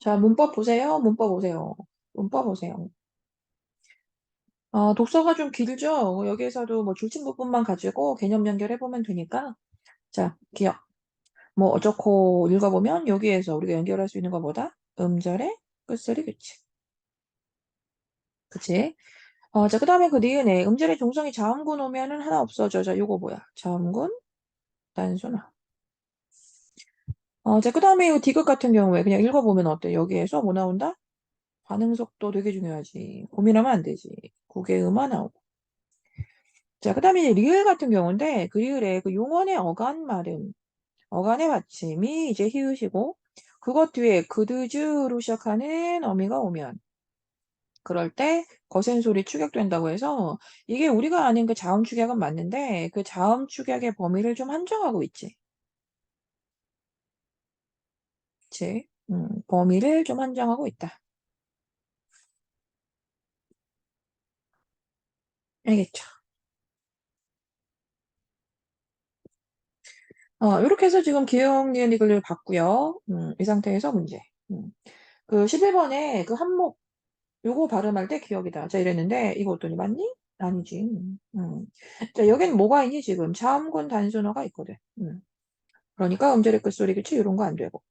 자, 문법 보세요. 문법 보세요. 문법 보세요. 독서가 좀 길죠? 여기에서도 뭐 줄침 부분만 가지고 개념 연결해보면 되니까. 자, 기억. 뭐 어쩌고 읽어보면 여기에서 우리가 연결할 수 있는 것보다 음절의 끝소리 규칙. 그치? 자, 그 다음에 그 니은에 음절의 종성이 자음군 오면은 하나 없어져. 자, 요거 뭐야? 자음군, 단순화. 자, 그 다음에 이 디귿 같은 경우에 그냥 읽어보면 어때? 여기에서 뭐 나온다? 반응 속도 되게 중요하지. 고민하면 안 되지. 국외음화 나오고. 자, 그 다음에 이제 리을 같은 경우인데, 그 리을에 그 용언의 어간 말음, 어간의 받침이 이제 히읗이고, 그것 뒤에 그드즈로 시작하는 어미가 오면, 그럴 때 거센 소리 축약된다고 해서, 이게 우리가 아는 그 자음 축약은 맞는데, 그 자음 축약의 범위를 좀 한정하고 있지. 그치? 범위를 좀 한정하고 있다. 알겠죠? 이렇게 해서 지금 기억 니은 이글을 봤고요. 이 상태에서 문제. 그 11번에 그 한목 요거 발음할 때 기억이다. 자, 이랬는데, 이거 어떠니? 맞니? 아니지. 자, 여긴 뭐가 있니, 지금? 자음군 단순어가 있거든. 그러니까 음절의 끝소리 그치? 이런 거 안 되고.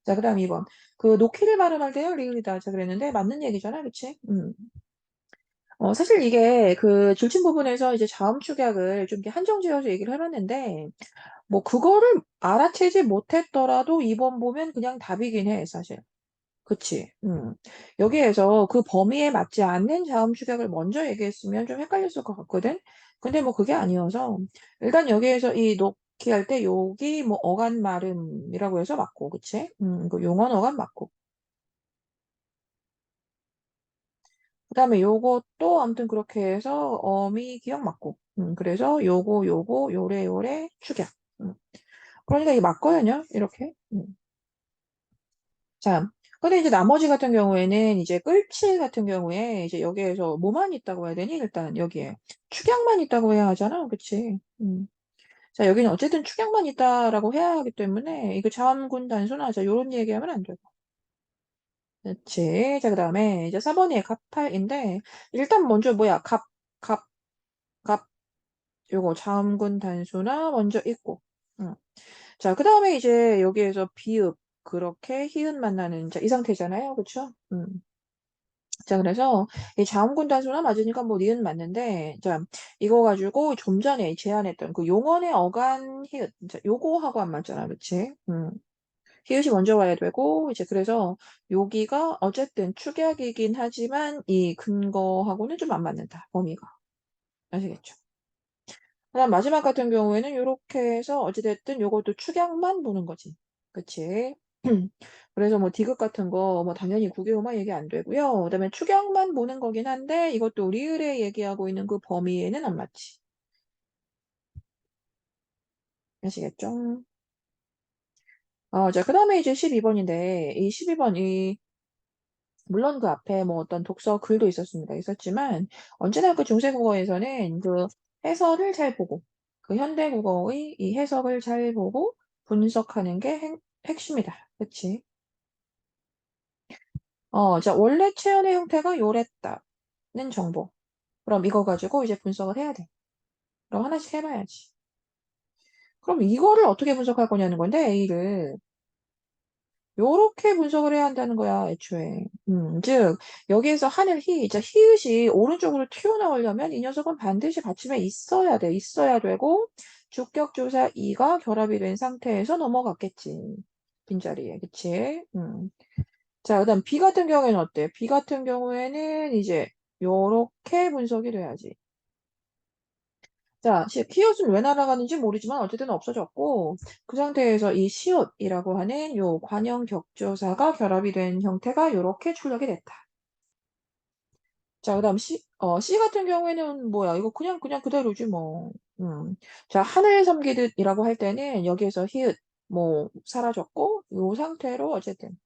자, 그 다음 2번. 그 놓기를 발음할 때요, 리을이다. 자, 그랬는데, 맞는 얘기잖아, 그치? 사실 이게 그 줄침 부분에서 이제 자음 축약을 좀 이렇게 한정 지어서 얘기를 해봤는데, 뭐, 그거를 알아채지 못했더라도 2번 보면 그냥 답이긴 해, 사실. 그치. 여기에서 그 범위에 맞지 않는 자음 축약을 먼저 얘기했으면 좀 헷갈렸을 것 같거든. 근데 뭐 그게 아니어서 일단 여기에서 이 놓기 할 때 여기 뭐 어간 말음이라고 해서 맞고, 그치? 그 용언 어간 맞고. 그다음에 요것도 아무튼 그렇게 해서 어미 기억 맞고. 그래서 요거 요래 축약. 음. 그러니까 이게 맞거든요. 이렇게. 자, 근데 이제 나머지 같은 경우에는 이제 끌칠 같은 경우에 이제 여기에서 뭐만 있다고 해야 되니? 일단 여기에 축약만 있다고 해야 하잖아. 그치? 자, 여기는 어쨌든 축약만 있다라고 해야 하기 때문에 이거 자음군 단순하자. 요런 얘기하면 안 되고. 그치? 자, 그 다음에 이제 4번이 갑팔인데 일단 먼저 뭐야? 갑, 갑, 요거 자음군 단순화 먼저 있고. 응. 자, 그 다음에 이제 여기에서 비읍, 그렇게 히읗 만나는 자, 이 상태잖아요. 그쵸? 자, 그래서 이 자음군 단수나 맞으니까 뭐 니은 맞는데, 자, 이거 가지고 좀 전에 제안했던 그 용언의 어간 히읗, 자, 요거하고 안 맞잖아, 그치? 히읗이 먼저 와야 되고, 이제 그래서 여기가 어쨌든 축약이긴 하지만 이 근거하고는 좀 안 맞는다, 범위가. 아시겠죠? 그다음 마지막 같은 경우에는 요렇게 해서 어찌됐든 요것도 축약만 보는 거지. 그치? 그래서 뭐 디귿 같은 거 뭐 당연히 구개호만 얘기 안 되고요. 그다음에 축약만 보는 거긴 한데 이것도 리을에 얘기하고 있는 그 범위에는 안 맞지. 아시겠죠? 자, 그다음에 이제 12번인데 이 12번이 물론 그 앞에 뭐 어떤 독서 글도 있었습니다. 있었지만 언제나 그 중세국어에서는 그 해설을 잘 보고 그 현대국어의 이 해석을 잘 보고 분석하는 게 핵심이다. 그치? 자, 원래 체언의 형태가 요랬다는 정보. 그럼 이거 가지고 이제 분석을 해야 돼. 그럼 하나씩 해봐야지. 그럼 이거를 어떻게 분석할 거냐는 건데, A를. 요렇게 분석을 해야 한다는 거야, 애초에. 즉, 여기에서 하늘 히, 자, 히읗이 오른쪽으로 튀어나오려면 이 녀석은 반드시 받침에 있어야 돼. 있어야 되고, 주격조사 이가 결합이 된 상태에서 넘어갔겠지. 빈자리에. 그치? 자, 그다음 B 같은 경우에는 어때? B 같은 경우에는 이제 요렇게 분석이 돼야지. 자, 키읔은 왜 날아가는지 모르지만 어쨌든 없어졌고 그 상태에서 이 시옷이라고 하는 요 관형 격조사가 결합이 된 형태가 요렇게 출력이 됐다. 자, 그다음 C 같은 경우에는 뭐야? 이거 그냥 그대로지 뭐. 자, 하늘 섬기듯이라고 할 때는 여기에서 히읗 뭐 사라졌고 요 상태로 어쨌든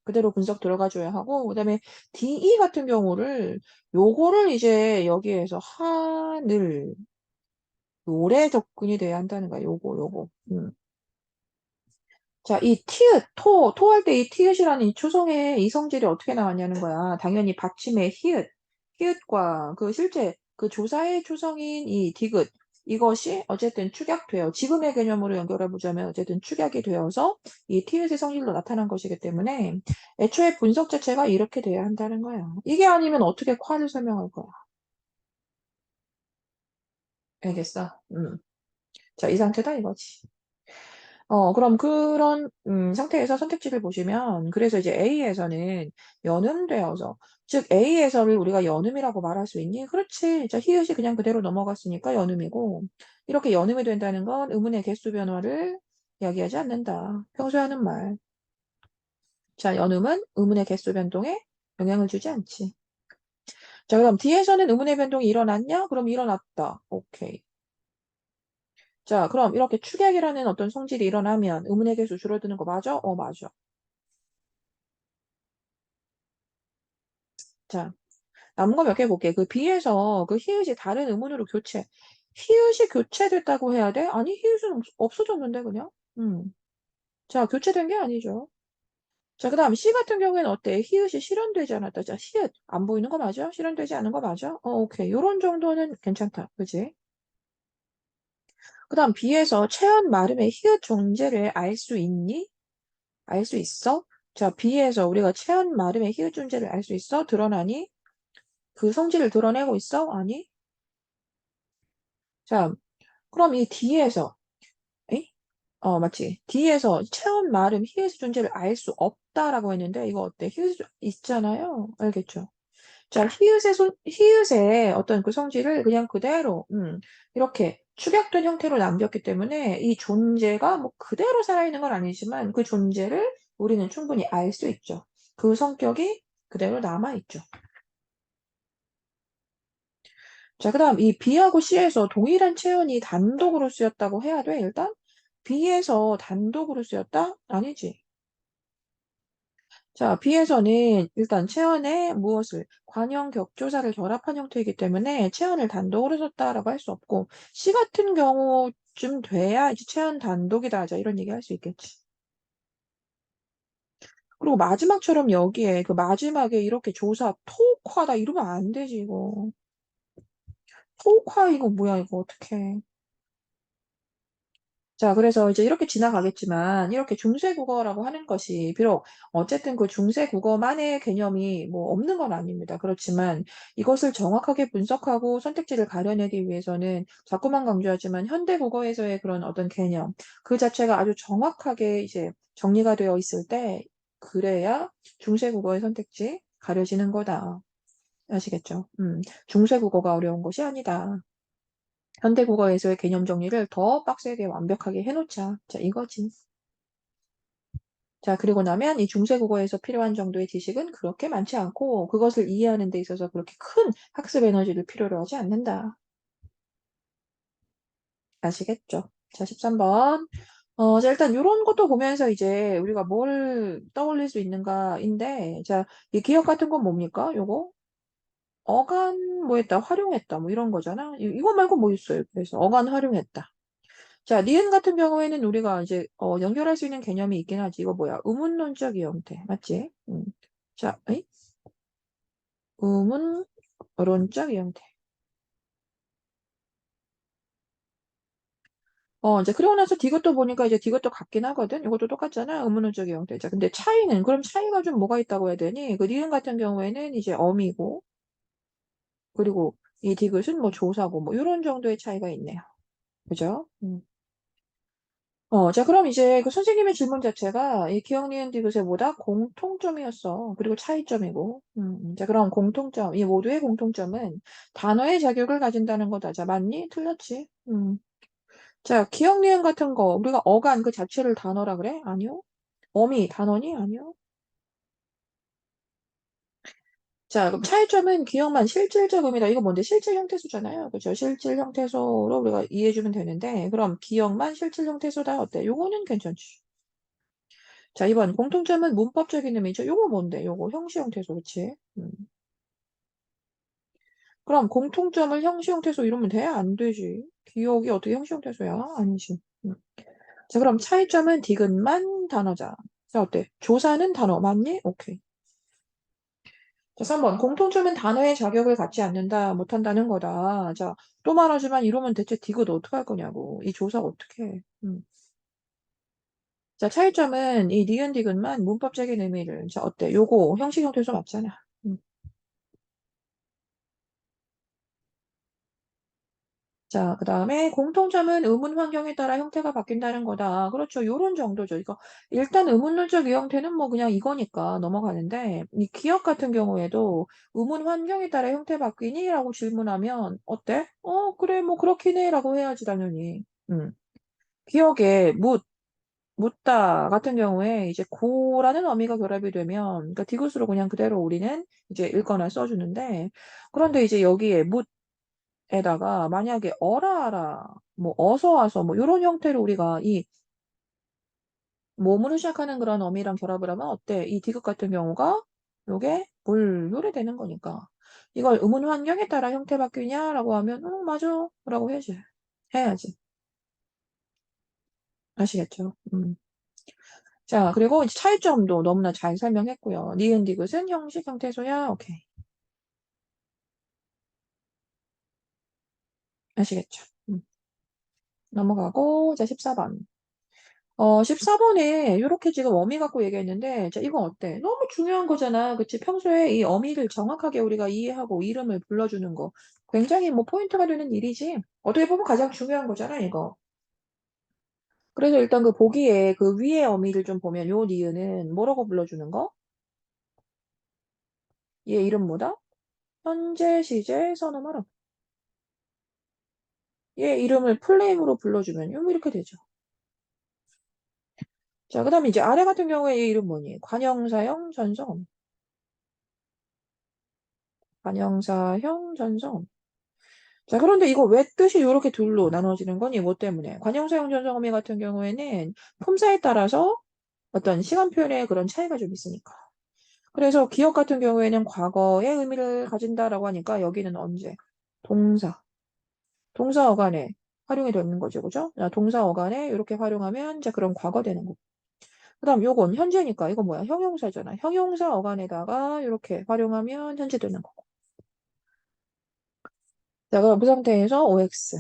그대로 분석 들어가줘야 하고 그다음에 DE 같은 경우를 요거를 이제 여기에서 하늘 요래 접근이 돼야 한다는 거야. 요거. 자, 이 티읕, 토할 때 이 티읕이라는 이 초성의 이 성질이 어떻게 나왔냐는 거야. 당연히 받침의 히읗, 히읗과 그 실제 그 조사의 초성인 이 디귿, 이것이 어쨌든 축약돼요. 지금의 개념으로 연결해 보자면 어쨌든 축약이 되어서 이 티읕의 성질로 나타난 것이기 때문에 애초에 분석 자체가 이렇게 돼야 한다는 거야. 이게 아니면 어떻게 콰를 설명할 거야. 알겠어? 자, 이 상태다 이거지. 그럼 그런 상태에서 선택지를 보시면 그래서 이제 A에서는 연음되어서 즉 A에서를 우리가 연음이라고 말할 수 있니? 그렇지. 자, 히읗이 그냥 그대로 넘어갔으니까 연음이고 이렇게 연음이 된다는 건 의문의 개수 변화를 이야기하지 않는다. 평소에 하는 말. 자, 연음은 의문의 개수 변동에 영향을 주지 않지. 자, 그럼 D에서는 의문의 변동이 일어났냐? 그럼 일어났다. 오케이. 자, 그럼 이렇게 축약이라는 어떤 성질이 일어나면 의문의 개수 줄어드는 거 맞아? 맞아. 자, 남은 거 몇 개 볼게. 그 B에서 그 히읗이 다른 음운으로 교체. 히읗이 교체됐다고 해야 돼? 아니, 히읗은 없어졌는데, 그냥? 자, 교체된 게 아니죠. 자, 그 다음 C 같은 경우에는 어때? 히읗이 실현되지 않았다. 자, 히읗. 안 보이는 거 맞아? 실현되지 않은 거 맞아? 오케이. 요런 정도는 괜찮다. 그지? 그 다음 B에서 체언 말음의 히읗 존재를 알 수 있니? 알 수 있어? 자, B에서 우리가 체언 말음의 히읗 존재를 알 수 있어? 드러나니? 그 성질을 드러내고 있어? 아니? 자, 그럼 이 D에서, 에이? 맞지. D에서 체험 말음 히읗의 존재를 알 수 없다라고 했는데, 이거 어때? 히읗이 있잖아요. 알겠죠? 자, 히읗의 어떤 그 성질을 그냥 그대로, 이렇게 축약된 형태로 남겼기 때문에 이 존재가 뭐 그대로 살아있는 건 아니지만 그 존재를 우리는 충분히 알 수 있죠. 그 성격이 그대로 남아있죠. 자, 그 다음 이 B하고 C에서 동일한 체온이 단독으로 쓰였다고 해야 돼, 일단? B에서 단독으로 쓰였다? 아니지. 자, B에서는 일단 체온에 무엇을, 관형 격조사를 결합한 형태이기 때문에 체온을 단독으로 썼다라고 할 수 없고, C 같은 경우쯤 돼야 이제 체온 단독이다. 자, 이런 얘기 할 수 있겠지. 그리고 마지막처럼 여기에 그 마지막에 이렇게 조사 토옥화다 이러면 안 되지, 이거. 토옥화 이거 뭐야, 이거 어떡해. 자, 그래서 이제 이렇게 지나가겠지만, 이렇게 중세국어라고 하는 것이, 비록 어쨌든 그 중세국어만의 개념이 뭐 없는 건 아닙니다. 그렇지만 이것을 정확하게 분석하고 선택지를 가려내기 위해서는 자꾸만 강조하지만 현대국어에서의 그런 어떤 개념, 그 자체가 아주 정확하게 이제 정리가 되어 있을 때, 그래야 중세국어의 선택지 가려지는 거다. 아시겠죠? 중세국어가 어려운 것이 아니다. 현대국어에서의 개념 정리를 더 빡세게 완벽하게 해놓자. 자, 이거지. 자, 그리고 나면 이 중세국어에서 필요한 정도의 지식은 그렇게 많지 않고 그것을 이해하는 데 있어서 그렇게 큰 학습 에너지를 필요로 하지 않는다. 아시겠죠? 자, 13번. 자, 일단 이런 것도 보면서 이제 우리가 뭘 떠올릴 수 있는가인데, 자, 이 기억 같은 건 뭡니까? 요거? 어간 뭐 했다, 활용했다, 뭐 이런 거잖아. 이거 말고 뭐 있어요? 그래서 어간 활용했다. 자, 니은 같은 경우에는 우리가 이제 연결할 수 있는 개념이 있긴 하지. 이거 뭐야? 의문론적 형태. 맞지? 자, 의문론적 형태. 이제 그러고 나서 디귿도 보니까 이제 디귿도 같긴 하거든. 이것도 똑같잖아. 의문론적 형태. 자, 근데 차이는 그럼 차이가 좀 뭐가 있다고 해야 되니? 그 니은 같은 경우에는 이제 어미고 그리고 이 디귿은 뭐 조사고 뭐 이런 정도의 차이가 있네요. 그죠? 자, 그럼 이제 그 선생님의 질문 자체가 이 기억, 니은, 디귿의 뭐다? 공통점이었어. 그리고 차이점이고. 자, 그럼 공통점, 이 모두의 공통점은 단어의 자격을 가진다는 거다. 자, 맞니? 틀렸지? 자, 기억, 니은 같은 거, 우리가 어간 그 자체를 단어라 그래? 아니요. 어미, 단어니? 아니요. 자, 그럼 차이점은 기억만 실질적 의미다. 이거 뭔데? 실질 형태수잖아요. 그죠? 실질 형태소로 우리가 이해해주면 되는데, 그럼 기억만 실질 형태소다. 어때? 요거는 괜찮지. 자, 이번 공통점은 문법적인 의미죠. 요거 뭔데? 요거 형시 형태소, 그치? 그럼 공통점을 형시 형태소 이러면 돼? 안 되지. 기억이 어떻게 형시 형태소야? 아니지. 자, 그럼 차이점은 디귿만 단어자. 자, 어때? 조사는 단어 맞니? 오케이. 자, 3번. 공통점은 단어의 자격을 갖지 않는다, 못한다는 거다. 자, 또 말하지만 이러면 대체 디귿 어떡할 거냐고. 이 조사 어떻게 해? 자, 차이점은 이 니은 디귿만 문법적인 의미를. 자, 어때? 요거 형식 형태소 맞잖아. 음. 자, 그 다음에 공통점은 의문 환경에 따라 형태가 바뀐다는 거다. 그렇죠. 요런 정도죠. 이거 일단 의문론적 유형태는 뭐 그냥 이거니까 넘어가는데 이 기억 같은 경우에도 의문 환경에 따라 형태 바뀌니? 라고 질문하면 어때? 그래 뭐 그렇긴 해 라고 해야지 당연히. 기억에 묻다 같은 경우에 이제 고라는 어미가 결합이 되면 그러니까 디귿으로 그냥 그대로 우리는 이제 읽거나 써주는데 그런데 이제 여기에 에다가 만약에 어라 뭐 어서 와서 뭐 이런 형태로 우리가 이 몸으로 시작하는 그런 어미랑 결합을 하면 어때? 이 디귿 같은 경우가 요게 물요래 되는 거니까 이걸 의문 환경에 따라 형태 바뀌냐라고 하면 맞아 라고 해야지 아시겠죠? 자 그리고 이제 차이점도 너무나 잘 설명했고요. 니은 디귿은 형식 형태소야 오케이 아시겠죠? 넘어가고 자 14번 14번에 이렇게 지금 어미 갖고 얘기했는데, 자, 이거 어때? 너무 중요한 거잖아. 그치? 평소에 이 어미를 정확하게 우리가 이해하고 이름을 불러주는 거. 굉장히 뭐 포인트가 되는 일이지. 어떻게 보면 가장 중요한 거잖아, 이거. 그래서 일단 그 보기에 그 위에 어미를 좀 보면 요 니은은 뭐라고 불러주는 거? 얘 이름 뭐다? 현재 시제 선어말음. 얘 이름을 풀네임으로 불러주면 요 이렇게 되죠. 자, 그 다음에 이제 아래 같은 경우에 얘 이름 뭐니? 관형사형 전성. 관형사형 전성. 자, 그런데 이거 왜 뜻이 이렇게 둘로 나눠지는 거니? 뭐 때문에? 관형사용 전성어미 같은 경우에는 품사에 따라서 어떤 시간 표현의 그런 차이가 좀 있으니까. 그래서 기억 같은 경우에는 과거의 의미를 가진다라고 하니까 여기는 언제? 동사. 동사 어간에 활용이 되는 거죠. 그죠? 자, 동사 어간에 이렇게 활용하면 이제 그런 과거 되는 거. 그 다음 요건 현재니까 이거 뭐야? 형용사잖아. 형용사 어간에다가 이렇게 활용하면 현재 되는 거고. 자, 그럼 그 상태에서 OX.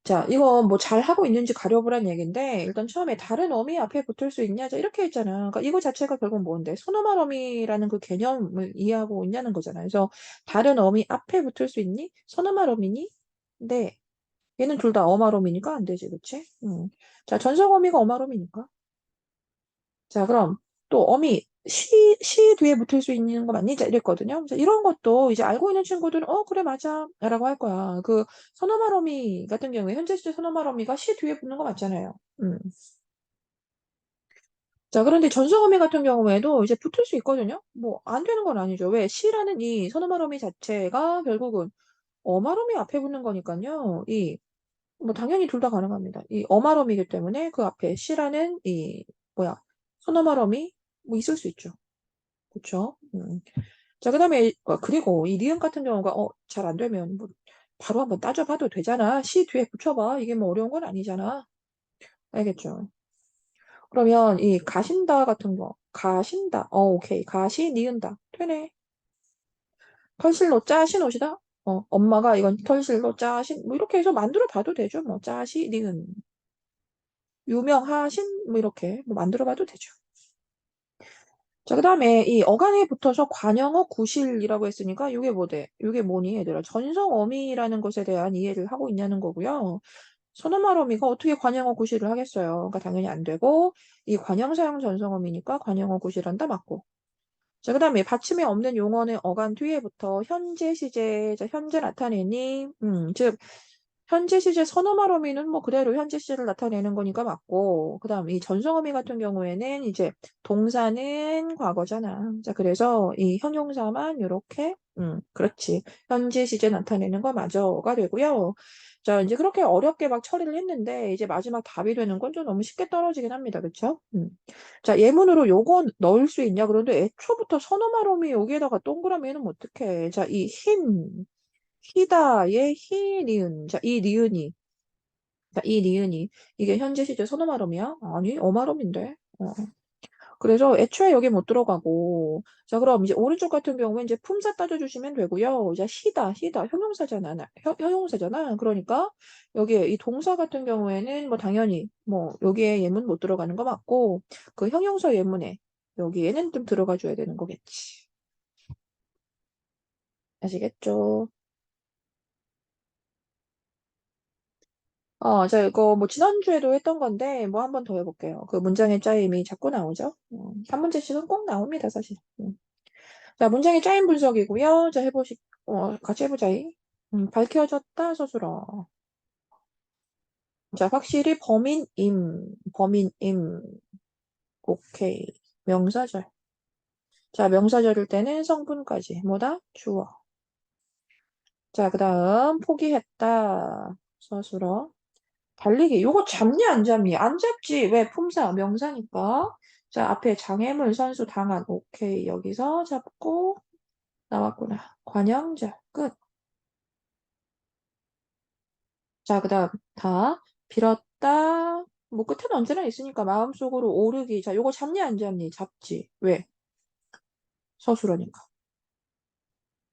자, 이거 뭐 잘하고 있는지 가려보란 얘기인데, 일단 처음에 다른 어미 앞에 붙을 수 있냐? 자, 이렇게 했잖아. 그러니까 이거 자체가 결국 뭔데? 손어말 어미라는 그 개념을 이해하고 있냐는 거잖아. 그래서 다른 어미 앞에 붙을 수 있니? 손어말 어미니? 네. 얘는 둘 다 어말 어미니까 안 되지, 그치? 자, 전성 어미가 어말 어미니까. 자, 그럼 또 어미, 시 뒤에 붙을 수 있는 거 맞니? 자, 이랬거든요. 자, 이런 것도 이제 알고 있는 친구들은, 그래, 맞아. 라고 할 거야. 그, 선어말 어미 같은 경우에, 현재 시제 선어말 어미가 시 뒤에 붙는 거 맞잖아요. 자, 그런데 전성 어미 같은 경우에도 이제 붙을 수 있거든요. 뭐, 안 되는 건 아니죠. 왜? 시라는 이 선어말 어미 자체가 결국은 어말 어미 앞에 붙는 거니까요. 뭐, 당연히 둘 다 가능합니다. 이 어말 어미이기 때문에 그 앞에 시라는 뭐야, 선어말 어미, 뭐, 있을 수 있죠. 그쵸? 자, 그다음에 그리고 이 니은 같은 경우가 잘 안 되면 뭐 바로 한번 따져봐도 되잖아. 시 뒤에 붙여봐. 이게 뭐 어려운 건 아니잖아. 알겠죠? 그러면 이 가신다 같은 거, 가신다. 오케이. 가시 니은다. 되네. 털실로 짜신 옷이다. 엄마가 이건 털실로 짜신 뭐 이렇게 해서 만들어 봐도 되죠. 뭐 짜시 니은 유명하신 뭐 이렇게 뭐 만들어 봐도 되죠. 자, 그 다음에 이 어간에 붙어서 관형어 구실이라고 했으니까 이게 뭐대? 이게 뭐니 얘들아? 전성 어미라는 것에 대한 이해를 하고 있냐는 거고요. 선어말 어미가 어떻게 관형어 구실을 하겠어요? 그러니까 당연히 안 되고 이 관형사형 전성 어미니까 관형어 구실한다 맞고. 자, 그 다음에 받침이 없는 용어는 어간 뒤에부터 현재 시제, 자, 현재 나타내니, 즉 현재 시제 선어말 어미는 뭐 그대로 현재 시제를 나타내는 거니까 맞고, 그 다음 이 전성어미 같은 경우에는 이제 동사는 과거잖아. 자, 그래서 이 형용사만 이렇게, 그렇지. 현재 시제 나타내는 거 맞아가 되고요. 자, 이제 그렇게 어렵게 막 처리를 했는데, 이제 마지막 답이 되는 건 좀 너무 쉽게 떨어지긴 합니다. 그쵸? 자, 예문으로 요거 넣을 수 있냐? 그런데 애초부터 선어말 어미 여기에다가 동그라미 해놓으면 어떡해. 자, 이 희다의 희, 니은. 자, 이 니은이. 자, 이 니은이 이게 현재 시제 선어말음이야? 아니, 어말음인데. 그래서 애초에 여기 못 들어가고. 자, 그럼 이제 오른쪽 같은 경우에 이제 품사 따져주시면 되고요. 이제 시다, 형용사잖아. 형용사잖아. 그러니까 여기에 이 동사 같은 경우에는 뭐 당연히 뭐 여기에 예문 못 들어가는 거 맞고 그 형용사 예문에 여기에는 좀 들어가 줘야 되는 거겠지. 아시겠죠? 자, 이거 뭐 지난주에도 했던 건데 뭐 한 번 더 해볼게요. 그 문장의 짜임이 자꾸 나오죠? 한 문제씩은 꼭 나옵니다, 사실. 자, 문장의 짜임 분석이고요. 자, 같이 해보자이. 밝혀졌다, 서술어. 자, 확실히 범인임. 오케이. 명사절. 자, 명사절일 때는 성분까지. 뭐다? 주어. 자, 그 다음, 포기했다, 서술어. 달리기. 요거 잡니, 안 잡니? 안 잡지. 왜? 품사, 명사니까. 자, 앞에 장애물, 선수, 당한. 오케이. 여기서 잡고, 나왔구나. 관형절. 끝. 자, 그 다음, 빌었다. 뭐, 끝에는 언제나 있으니까 마음속으로 오르기. 자, 요거 잡니, 안 잡니? 잡지. 왜? 서술어니까.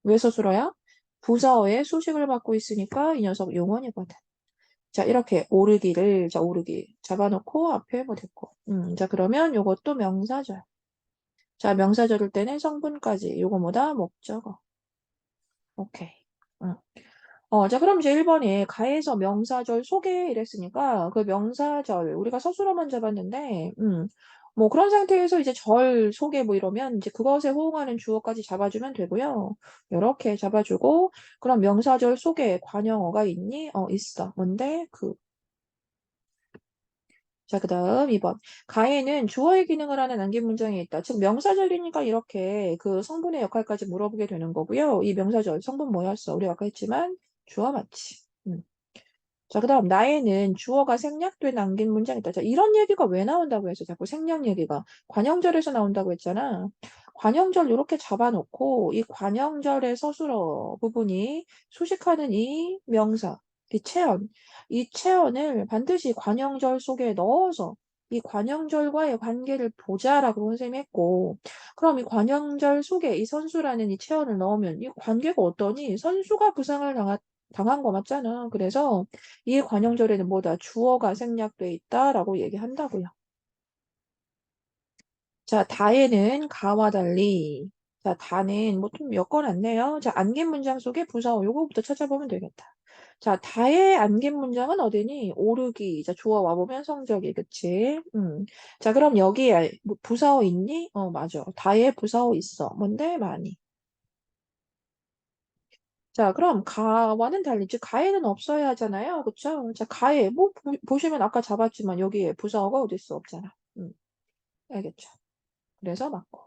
왜 서술어야? 부사어의 수식을 받고 있으니까 이 녀석 용언이거든. 자, 이렇게 오르기를, 자, 오르기. 잡아놓고 앞에 뭐 됐고. 자, 그러면 요것도 명사절. 자, 명사절일 때는 성분까지. 요거 뭐다? 목적어. 오케이. 응. 자, 그럼 이제 1번에 가에서 명사절 소개 이랬으니까 그 명사절 우리가 서술어만 잡았는데 뭐 그런 상태에서 이제 절 소개 뭐 이러면 이제 그것에 호응하는 주어까지 잡아주면 되고요. 이렇게 잡아주고 그럼 명사절 속에 관형어가 있니? 있어. 뭔데? 자, 그 다음 2번. 가에는 주어의 기능을 하는 남긴 문장이 있다. 즉, 명사절이니까 이렇게 그 성분의 역할까지 물어보게 되는 거고요. 이 명사절, 성분 뭐였어? 우리 아까 했지만 주어 맞지. 자, 그 다음, 나에는 주어가 생략돼 남긴 문장이 있다. 자, 이런 얘기가 왜 나온다고 해서 자꾸 생략 얘기가. 관형절에서 나온다고 했잖아. 관형절 이렇게 잡아놓고, 이 관형절의 서술어 부분이 수식하는 이 명사, 이 체언을 반드시 관형절 속에 넣어서 이 관형절과의 관계를 보자라고 선생님이 했고, 그럼 이 관형절 속에 이 선수라는 이 체언을 넣으면 이 관계가 어떠니? 선수가 부상을 당한 거 맞잖아. 그래서 이 관형절에는 뭐다? 주어가 생략돼 있다라고 얘기한다고요. 자, 다에는 가와 달리. 자, 다는 뭐 좀 엮어놨네요. 자, 안긴 문장 속에 부사어 요거부터 찾아보면 되겠다. 자, 다의 안긴 문장은 어디니? 오르기. 자, 주어 와보면 성적이, 그치? 자, 그럼 여기에 뭐 부사어 있니? 맞아. 다의 부사어 있어. 뭔데? 많이. 자, 그럼 가와는 달리, 즉 가에는 없어야 하잖아요. 그쵸? 자, 가에, 뭐, 보시면 아까 잡았지만 여기에 부사어가 어디 있어? 없잖아. 알겠죠? 그래서 맞고.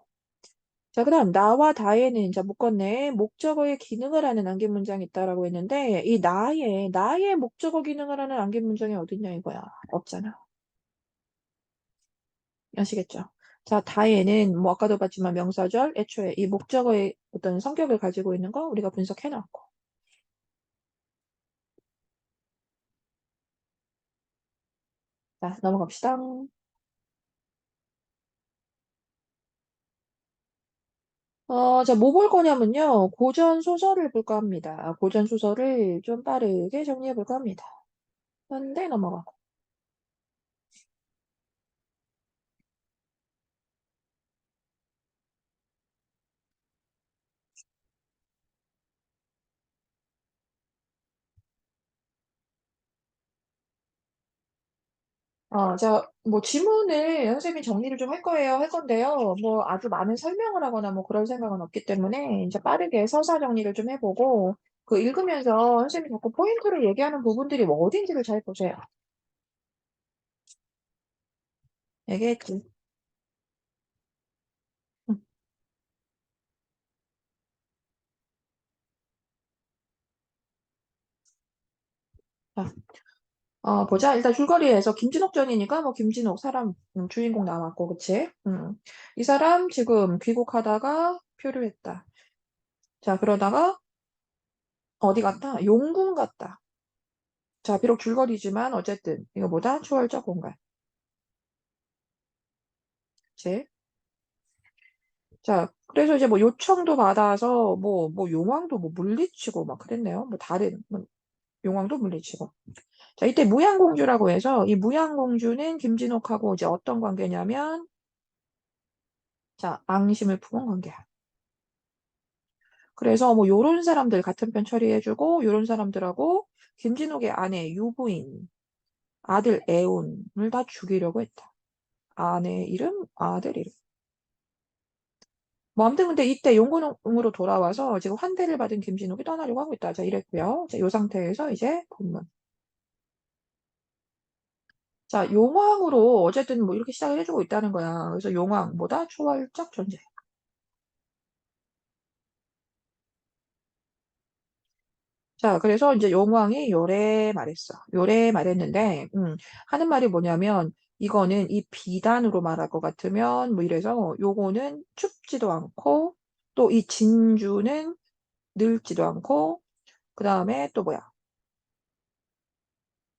자, 그 다음, 나와 다에는, 자, 묶었네. 목적어의 기능을 하는 안긴 문장이 있다라고 했는데, 이 나의 목적어 기능을 하는 안긴 문장이 어딨냐 이거야. 없잖아. 아시겠죠? 자, 다에는, 뭐, 아까도 봤지만 명사절, 애초에 이 목적어의 어떤 성격을 가지고 있는 거 우리가 분석해놨고. 자, 넘어갑시다. 자, 뭐 볼 거냐면요. 고전 소설을 볼까 합니다. 고전 소설을 좀 빠르게 정리해 볼까 합니다. 근데 넘어가고. 자, 뭐 지문을 선생님이 정리를 좀 할 거예요. 할 건데요. 뭐 아주 많은 설명을 하거나 뭐 그럴 생각은 없기 때문에 이제 빠르게 서사 정리를 좀 해보고 그 읽으면서 선생님이 자꾸 포인트를 얘기하는 부분들이 뭐 어딘지를 잘 보세요. 얘기했지. 음, 자, 보자. 일단 줄거리에서 김진옥전이니까 뭐 김진옥 사람 주인공 나왔고, 그치? 이 사람 지금 귀국하다가 표류했다. 자, 그러다가 어디 갔다? 용궁 갔다. 자, 비록 줄거리지만 어쨌든 이거보다 초월적 공간. 제. 자, 그래서 이제 뭐 요청도 받아서 뭐 용왕도 뭐 물리치고 막 그랬네요. 뭐 다른 뭐 용왕도 물리치고. 자, 이때 무양공주라고 해서 이 무양공주는 김진옥하고 이제 어떤 관계냐면 자, 앙심을 품은 관계야. 그래서 뭐 요런 사람들 같은 편 처리해주고 요런 사람들하고 김진옥의 아내 유부인, 아들 애운을 다 죽이려고 했다. 아내 이름, 아들 이름. 뭐 아무튼 근데 이때 용궁으로 돌아와서 지금 환대를 받은 김진욱이 떠나려고 하고 있다. 자, 이랬고요. 자, 이 상태에서 이제 본문. 자, 용왕으로 어쨌든 뭐 이렇게 시작을 해주고 있다는 거야. 그래서 용왕보다 초월적 존재. 자, 그래서 이제 용왕이 요래 말했어. 요래 말했는데, 하는 말이 뭐냐면, 이거는 이 비단으로 말할 것 같으면, 뭐 이래서 요거는 춥지도 않고, 또 이 진주는 늙지도 않고, 그 다음에 또 뭐야?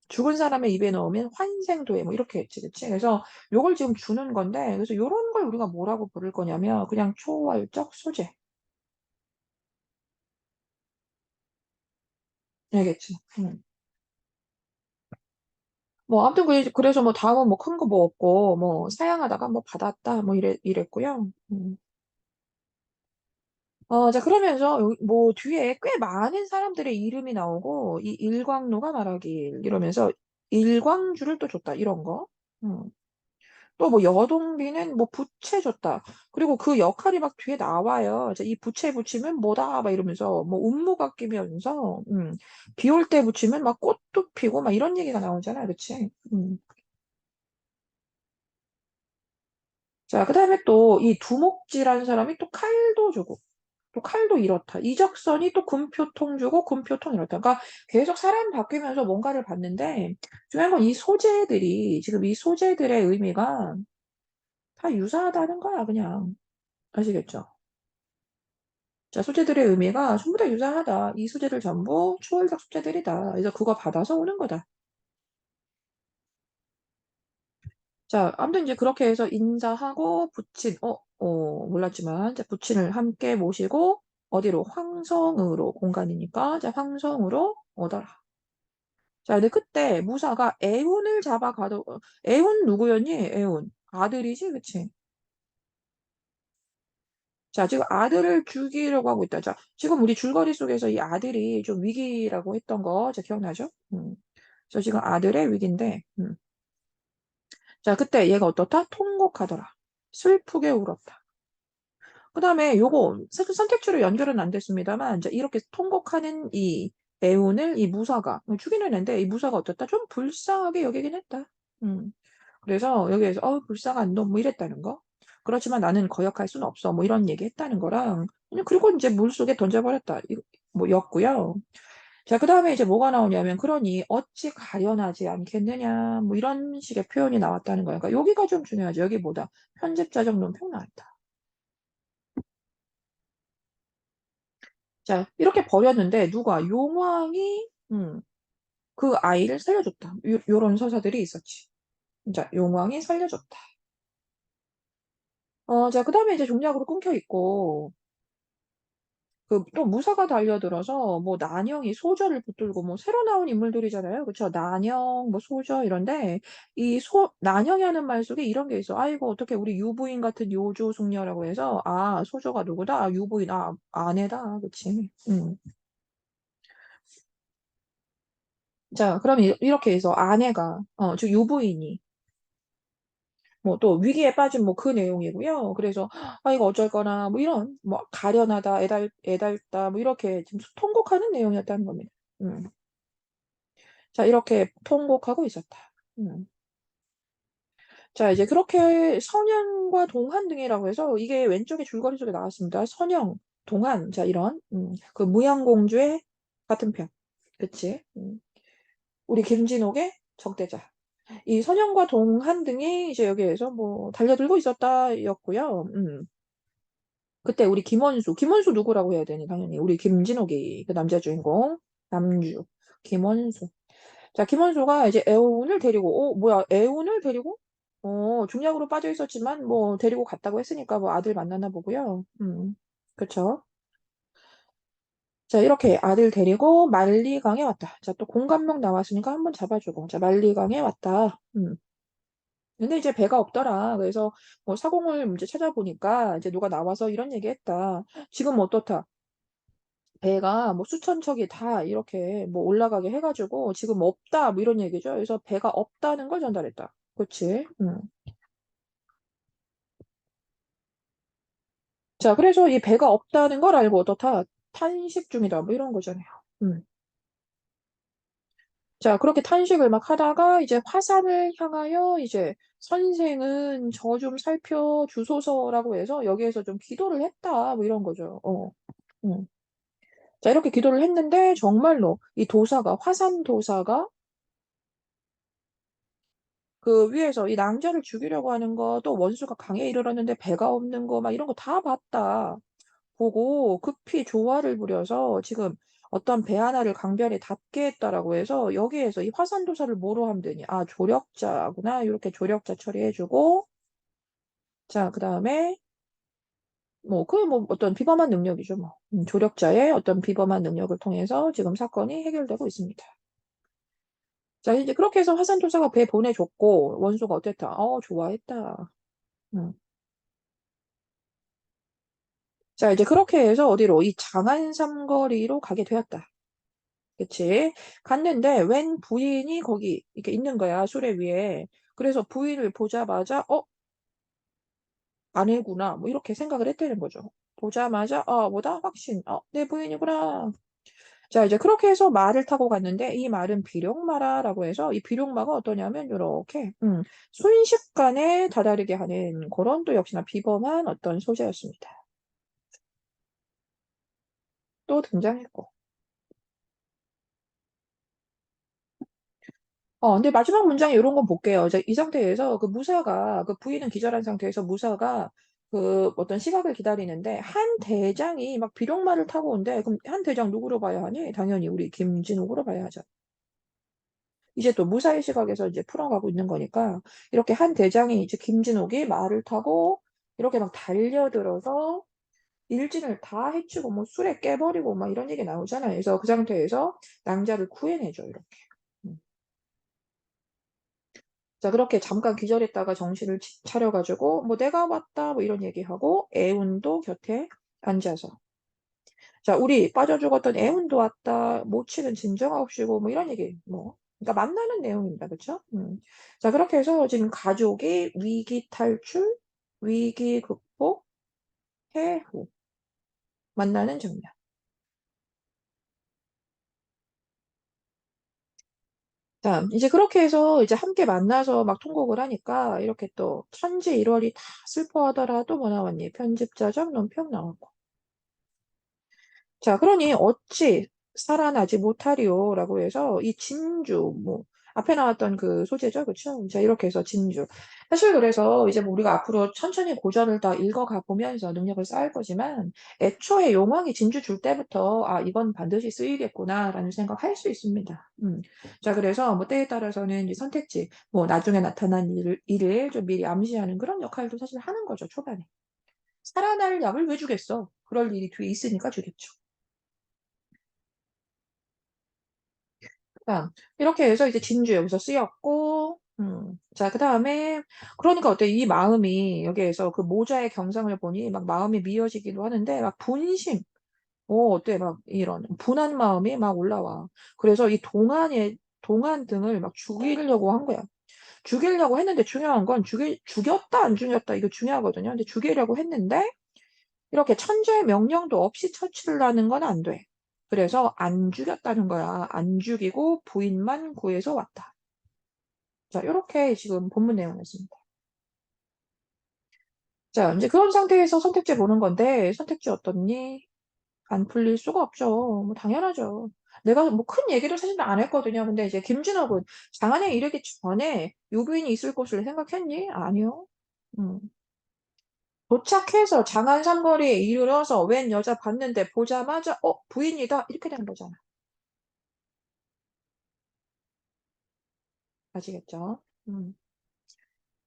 죽은 사람의 입에 넣으면 환생도해 뭐 이렇게 했지, 그치? 그래서 요걸 지금 주는 건데, 그래서 요런 걸 우리가 뭐라고 부를 거냐면, 그냥 초월적 소재. 알겠지? 뭐, 아무튼 그래서 뭐 다음은 뭐 큰 거 뭐 없고, 뭐 사양하다가 뭐 받았다, 뭐 이랬고요. 자, 그러면서 뭐 뒤에 꽤 많은 사람들의 이름이 나오고, 이 일광로가 말하길 이러면서 일광주를 또 줬다, 이런 거. 음. 또 뭐 여동비는 뭐 부채 줬다. 그리고 그 역할이 막 뒤에 나와요. 이제 이 부채 붙이면 뭐다, 막 이러면서 뭐 운무가 끼면서, 비올 때 붙이면 막 꽃도 피고 막 이런 얘기가 나오잖아요, 그치? 자, 그 다음에 또 이 두목지라는 사람이 또 칼도 주고, 또 칼도 이렇다. 이적선이 또 금표통 주고, 금표통 이렇다. 그러니까 계속 사람 바뀌면서 뭔가를 봤는데, 중요한 건 이 소재들이, 지금 이 소재들의 의미가 다 유사하다는 거야, 그냥. 아시겠죠? 자, 소재들의 의미가 전부 다 유사하다. 이 소재들 전부 초월적 소재들이다. 그래서 그거 받아서 오는 거다. 자, 아무튼 이제 그렇게 해서 인자하고 부친, 몰랐지만, 자, 부친을 함께 모시고, 어디로? 황성으로, 공간이니까, 자, 황성으로 오더라. 자, 근데 그때 무사가 애운을 애운 누구였니? 애운. 아들이지, 그치? 자, 지금 아들을 죽이려고 하고 있다. 자, 지금 우리 줄거리 속에서 이 아들이 좀 위기라고 했던 거, 자, 기억나죠? 그래서 지금 아들의 위기인데, 자, 그때 얘가 어떻다? 통곡하더라. 슬프게 울었다. 그 다음에 요거, 사실 선택지로 연결은 안 됐습니다만, 이제 이렇게 통곡하는 이 애운을 이 무사가, 죽이는 애인데, 이 무사가 어떻다? 좀 불쌍하게 여기긴 했다. 음. 그래서 여기에서, 불쌍한 놈, 뭐 이랬다는 거. 그렇지만 나는 거역할 수는 없어. 뭐 이런 얘기 했다는 거랑, 그냥 그리고 이제 물속에 던져버렸다. 뭐 였고요. 자, 그 다음에 이제 뭐가 나오냐면, 그러니 어찌 가련하지 않겠느냐, 뭐 이런 식의 표현이 나왔다는 거예요. 그러니까 여기가 좀 중요하죠. 여기보다 편집자적 논평 나왔다. 자, 이렇게 버렸는데 누가 용왕이 그 아이를 살려줬다. 요런 서사들이 있었지. 자, 용왕이 살려줬다. 자, 그 다음에 이제 종약으로 끊겨 있고, 그 또 무사가 달려들어서 뭐 난영이 소저를 붙들고 뭐 새로 나온 인물들이잖아요. 그쵸? 난영, 뭐 소저 이런데 이 난영이 하는 말 속에 이런 게 있어. 아이고 어떻게 우리 유부인 같은 요조 숙녀라고 해서 아 소저가 누구다? 아, 유부인 아내다. 그치? 자, 그럼 이렇게 해서 아내가 즉 유부인이 뭐 또 위기에 빠진 뭐 그 내용이고요. 그래서 아 이거 어쩔 거나 뭐 이런 뭐 가련하다, 애달다 뭐 이렇게 지금 통곡하는 내용이었다는 겁니다. 음. 자, 이렇게 통곡하고 있었다. 자, 이제 그렇게 선영과 동한 등이라고 해서 이게 왼쪽에 줄거리 속에 나왔습니다. 선영, 동한, 자, 이런, 그 무양공주의 같은 편. 그치? 우리 김진옥의 적대자. 이 선영과 동한 등이 이제 여기에서 뭐 달려들고 있었다였고요. 그때 우리 김원수 누구라고 해야 되니? 당연히 우리 김진옥이 그 남자 주인공 남주 김원수. 자, 김원수가 이제 애운을 데리고, 뭐야, 애운을 데리고? 중약으로 빠져 있었지만, 뭐, 데리고 갔다고 했으니까, 뭐, 아들 만나나 보고요. 그쵸. 자, 이렇게 아들 데리고 만리강에 왔다. 자, 또 공감명 나왔으니까 한번 잡아주고. 자, 만리강에 왔다. 근데 이제 배가 없더라. 그래서 뭐 사공을 이제 찾아보니까 이제 누가 나와서 이런 얘기 했다. 지금 어떻다. 배가 뭐 수천 척이 다 이렇게 뭐 올라가게 해가지고 지금 없다. 뭐 이런 얘기죠. 그래서 배가 없다는 걸 전달했다. 그치? 자, 그래서 이 배가 없다는 걸 알고 어떻다. 탄식 중이다. 뭐 이런 거잖아요. 음. 자, 그렇게 탄식을 막 하다가 이제 화산을 향하여 이제 선생은 저 좀 살펴주소서라고 해서 여기에서 좀 기도를 했다. 뭐 이런 거죠. 음. 자, 이렇게 기도를 했는데 정말로 이 도사가, 화산 도사가 그 위에서 이 낭자를 죽이려고 하는 거, 또 원수가 강에 이르렀는데 배가 없는 거, 막 이런 거 다 봤다. 보고 급히 조화를 부려서 지금 어떤 배 하나를 강변에 닿게 했다라고 해서 여기에서 이 화산도사를 뭐로 하면 되니? 아, 조력자구나. 이렇게 조력자 처리해주고, 자, 그 다음에 뭐, 그 뭐 어떤 비범한 능력이죠, 뭐. 조력자의 어떤 비범한 능력을 통해서 지금 사건이 해결되고 있습니다. 자, 이제 그렇게 해서 화산도사가 배 보내줬고, 원수가 어땠다? 좋아했다. 음. 자, 이제 그렇게 해서 어디로? 이 장안 삼거리로 가게 되었다. 그치? 갔는데 웬 부인이 거기 이렇게 있는 거야, 수레 위에. 그래서 부인을 보자마자, 아내구나. 뭐 이렇게 생각을 했다는 거죠. 보자마자, 뭐다? 확신. 내 부인이구나. 자, 이제 그렇게 해서 말을 타고 갔는데 이 말은 비룡마라라고 해서 이 비룡마가 어떠냐면 이렇게 순식간에 다다르게 하는 그런 또 역시나 비범한 어떤 소재였습니다. 또 등장했고. 근데 마지막 문장에 이런 건 볼게요. 이제 이 상태에서 그 무사가, 그 부인은 기절한 상태에서 무사가 그 어떤 시각을 기다리는데 한 대장이 막 비룡말을 타고 온대. 그럼 한 대장 누구로 봐야 하니? 당연히 우리 김진욱으로 봐야 하죠. 이제 또 무사의 시각에서 이제 풀어가고 있는 거니까 이렇게 한 대장이 이제 김진욱이 말을 타고 이렇게 막 달려들어서 일진을 다 해치고 뭐 술에 깨버리고 막 이런 얘기 나오잖아요. 그래서 그 상태에서 낭자를 구해내죠. 이렇게. 음. 자, 그렇게 잠깐 기절했다가 정신을 차려가지고, 뭐, 내가 왔다, 뭐, 이런 얘기하고, 애운도 곁에 앉아서. 자, 우리 빠져 죽었던 애운도 왔다, 모치는 진정하옵시고, 뭐, 이런 얘기, 뭐. 그러니까 만나는 내용입니다. 그쵸? 자, 그렇게 해서 지금 가족이 위기 탈출, 위기 극복, 해후. 만나는 장면. 자, 이제 그렇게 해서 이제 함께 만나서 막 통곡을 하니까, 이렇게 또, 천지 1월이 다 슬퍼하더라도 뭐 나왔니? 편집자적 논평 나왔고. 자, 그러니 어찌 살아나지 못하리오라고 해서 이 진주 뭐 앞에 나왔던 그 소재죠, 그렇죠? 자, 이렇게 해서 진주. 사실 그래서 이제 뭐 우리가 앞으로 천천히 고전을 다 읽어가 보면서 능력을 쌓을 거지만 애초에 용왕이 진주 줄 때부터 이건 반드시 쓰이겠구나라는 생각할 수 있습니다. 자, 그래서 뭐 때에 따라서는 이제 선택지, 뭐 나중에 나타난 일을 좀 미리 암시하는 그런 역할도 사실 하는 거죠, 초반에. 살아날 약을 왜 주겠어? 그럴 일이 뒤에 있으니까 주겠죠. 자, 이렇게 해서 이제 진주 여기서 쓰였고, 자, 그 다음에, 그러니까 어때? 이 마음이, 여기에서 그 모자의 경상을 보니 막 마음이 미어지기도 하는데, 막 분심, 어때? 막 이런 분한 마음이 막 올라와. 그래서 이 동안 등을 막 죽이려고 한 거야. 죽이려고 했는데 중요한 건 죽였다, 안 죽였다, 이거 중요하거든요. 근데 죽이려고 했는데, 이렇게 천재의 명령도 없이 처치를 하는 건 안 돼. 그래서 안 죽였다는 거야. 안 죽이고 부인만 구해서 왔다. 자, 이렇게 지금 본문 내용이었습니다. 자, 이제 그런 상태에서 선택지 보는 건데, 선택지 어떻니? 안 풀릴 수가 없죠. 뭐, 당연하죠. 내가 뭐 큰 얘기를 사실 안 했거든요. 근데 이제 김진욱은 장안에 이르기 전에 요부인이 있을 것을 생각했니? 아니요. 음. 도착해서 장안 삼거리에 이르러서 웬 여자 봤는데 보자마자 부인이다 이렇게 된 거잖아. 아시겠죠?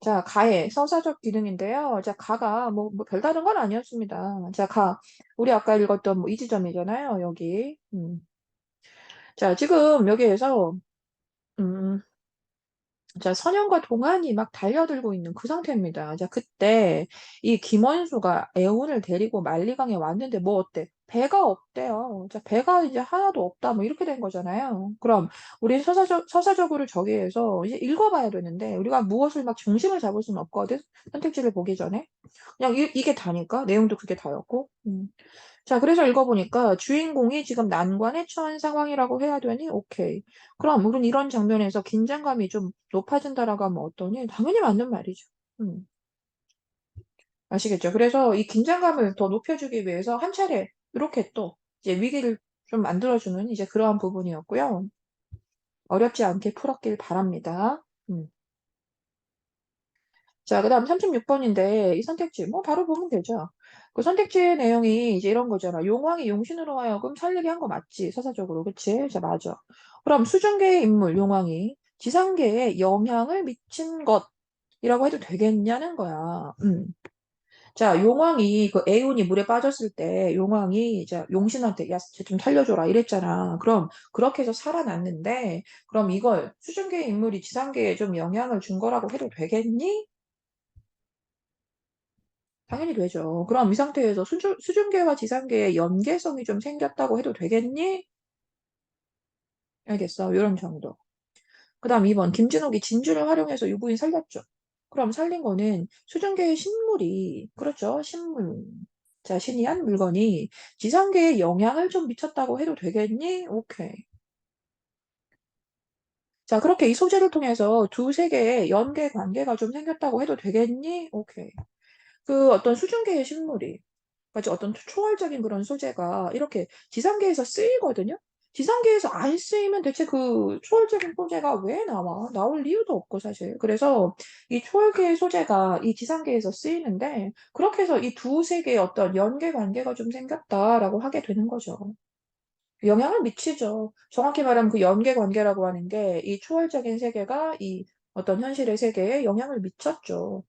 자, 가의 서사적 기능인데요. 자, 가가 뭐 별다른 건 아니었습니다. 자, 가. 우리 아까 읽었던 뭐 이 지점이잖아요, 여기. 자, 지금 여기에서, 음, 자, 선영과 동안이 막 달려들고 있는 그 상태입니다. 자, 그때 이 김원수가 애운을 데리고 만리강에 왔는데 뭐 어때? 배가 없대요. 자, 배가 이제 하나도 없다. 뭐 이렇게 된 거잖아요. 그럼 우린 서사적으로 저기에서 이제 읽어봐야 되는데 우리가 무엇을 막 중심을 잡을 수는 없거든. 선택지를 보기 전에. 그냥 이게 다니까. 내용도 그게 다였고. 자, 그래서 읽어보니까 주인공이 지금 난관에 처한 상황이라고 해야 되니? 오케이. 그럼 우린 이런 장면에서 긴장감이 좀 높아진다라고 하면 어떠니? 당연히 맞는 말이죠. 음, 아시겠죠? 그래서 이 긴장감을 더 높여주기 위해서 한 차례 이렇게 또 이제 위기를 좀 만들어주는 이제 그러한 부분이었고요. 어렵지 않게 풀었길 바랍니다. 자, 그 다음 36번인데, 이 선택지, 뭐, 바로 보면 되죠. 그 선택지의 내용이 이제 이런 거잖아. 용왕이 용신으로 하여금 살리게 한 거 맞지? 서사적으로. 그치? 자, 맞아. 그럼 수중계의 인물, 용왕이 지상계에 영향을 미친 것이라고 해도 되겠냐는 거야. 자, 용왕이 그 애운이 물에 빠졌을 때 용왕이 이제 용신한테 야, 쟤 좀 살려줘라 이랬잖아. 그럼 그렇게 해서 살아났는데, 그럼 이걸 수중계의 인물이 지상계에 좀 영향을 준 거라고 해도 되겠니? 당연히 되죠. 그럼 이 상태에서 수중계와 지상계의 연계성이 좀 생겼다고 해도 되겠니? 알겠어. 이런 정도. 그 다음 2번. 김진욱이 진주를 활용해서 유부인 살렸죠. 그럼 살린 거는 수중계의 신물이, 그렇죠. 신물. 자, 신이한 물건이 지상계에 영향을 좀 미쳤다고 해도 되겠니? 오케이. 자, 그렇게 이 소재를 통해서 두 세계의 연계 관계가 좀 생겼다고 해도 되겠니? 오케이. 그 어떤 수중계의 식물이 그러니까 어떤 초월적인 그런 소재가 이렇게 지상계에서 쓰이거든요. 지상계에서 안 쓰이면 대체 그 초월적인 소재가 왜 나와? 나올 이유도 없고 사실. 그래서 이 초월계의 소재가 이 지상계에서 쓰이는데 그렇게 해서 이 두 세계의 어떤 연계 관계가 좀 생겼다라고 하게 되는 거죠. 영향을 미치죠. 정확히 말하면 그 연계 관계라고 하는 게 이 초월적인 세계가 이 어떤 현실의 세계에 영향을 미쳤죠.